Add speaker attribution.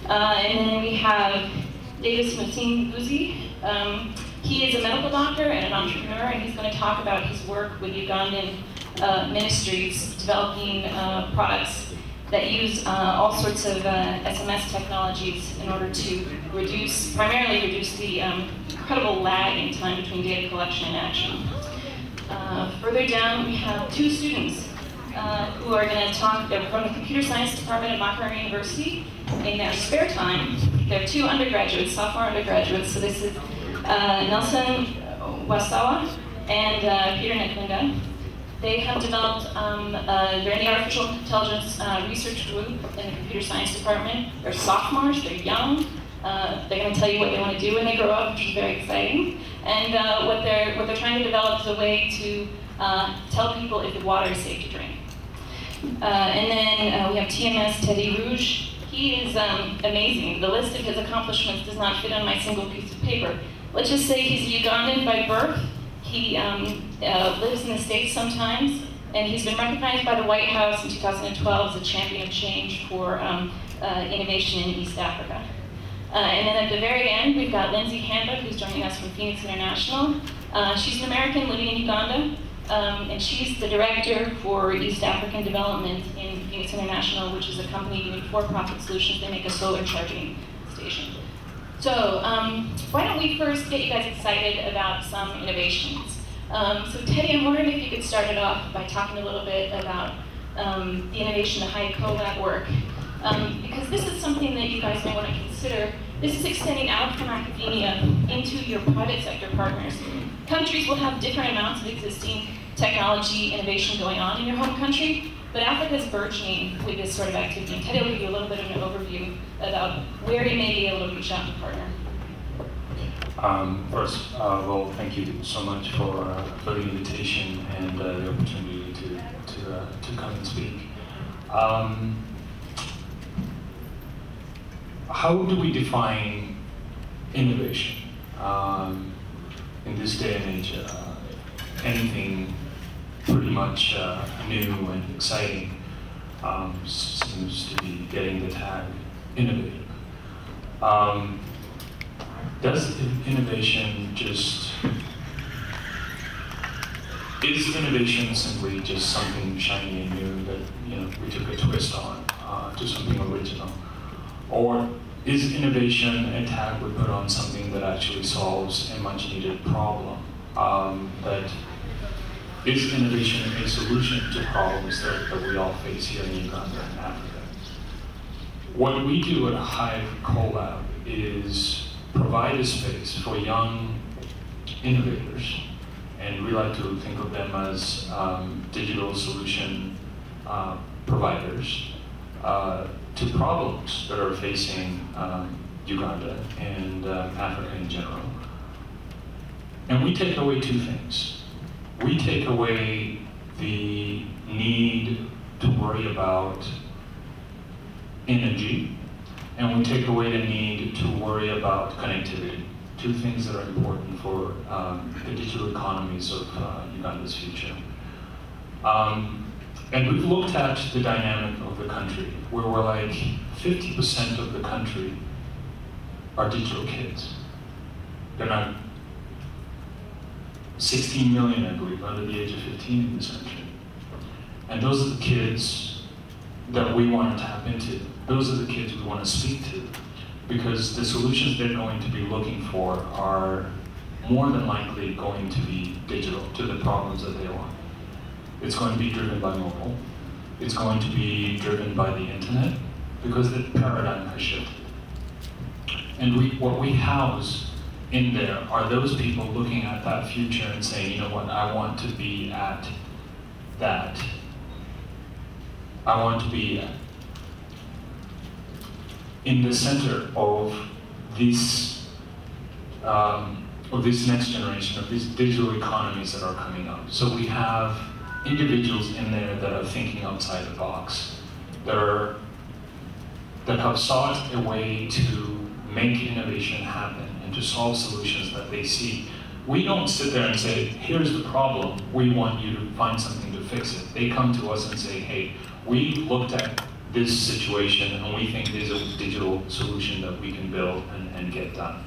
Speaker 1: And then we have Davis Mateen Uzi. He is a medical doctor and an entrepreneur, and he's going to talk about his work with Ugandan ministries developing products that use all sorts of SMS technologies in order to primarily reduce the incredible lag in time between data collection and action. Further down, we have two students who are going to talk. They're from the computer science department at Makerere University. In their spare time, they're two undergraduates, sophomore undergraduates. So this is Nelson Wasawa and Peter Nekunda. They have developed, they're in the artificial intelligence research group in the computer science department. They're sophomores, they're young. They're going to tell you what they want to do when they grow up, which is very exciting. And what they're trying to develop is a way to tell people if the water is safe to drink. And then we have TMS Teddy Rouge. He is amazing. The list of his accomplishments does not fit on my single piece of paper. Let's just say he's Ugandan by birth. He lives in the States sometimes, and he's been recognized by the White House in 2012 as a champion of change for innovation in East Africa. And then at the very end, we've got Lindsay Hamba, who's joining us from Phoenix International. She's an American living in Uganda, and she's the director for East African Development in Phoenix International, which is a company doing for-profit solutions. They make a solar charging station. So why don't we first get you guys excited about some innovations. So Teddy, I'm wondering if you could start it off by talking a little bit about the innovation, the high collab work. Because this is something that you guys may want to consider. This is extending out from academia into your private sector partners. Countries will have different amounts of existing technology innovation going on in your home country, but Africa is burgeoning with this sort of activity. And Teddy will give you a little bit of an overview about where you may be able to reach out and partner.
Speaker 2: First, well, thank you so much for the invitation and the opportunity to come and speak. How do we define innovation? In this day and age, anything pretty much new and exciting seems to be getting the tag innovative. Does innovation is innovation simply just something shiny and new that we took a twist on to something original? Or is innovation a tag we put on something that actually solves a much needed problem? That is innovation a solution to problems that we all face here in Uganda and Africa? What we do at Hive Collab is provide a space for young innovators, and we like to think of them as digital solution providers to problems that are facing Uganda and Africa in general. And we take away two things. We take away the need to worry about energy, and we take away the need to worry about connectivity, two things that are important for the digital economies of Uganda's future. And we've looked at the dynamic of the country, where we're like 50% of the country are digital kids. They're not 16 million, I believe, under the age of 15 in this country. And those are the kids that we want to tap into. Those are the kids we want to speak to, because the solutions they're going to be looking for are more than likely going to be digital to the problems that they want. It's going to be driven by mobile. It's going to be driven by the internet, because the paradigm has shifted. And what we house in there are those people looking at that future and saying, you know what, I want to be at that. I want to be in the center of this next generation, of these digital economies that are coming up. So we have individuals in there that are thinking outside the box, that have sought a way to make innovation happen and to solve solutions that they see. We don't sit there and say, here's the problem, we want you to find something to fix it. They come to us and say, hey, we looked at this situation, and we think there's a digital solution that we can build and get done.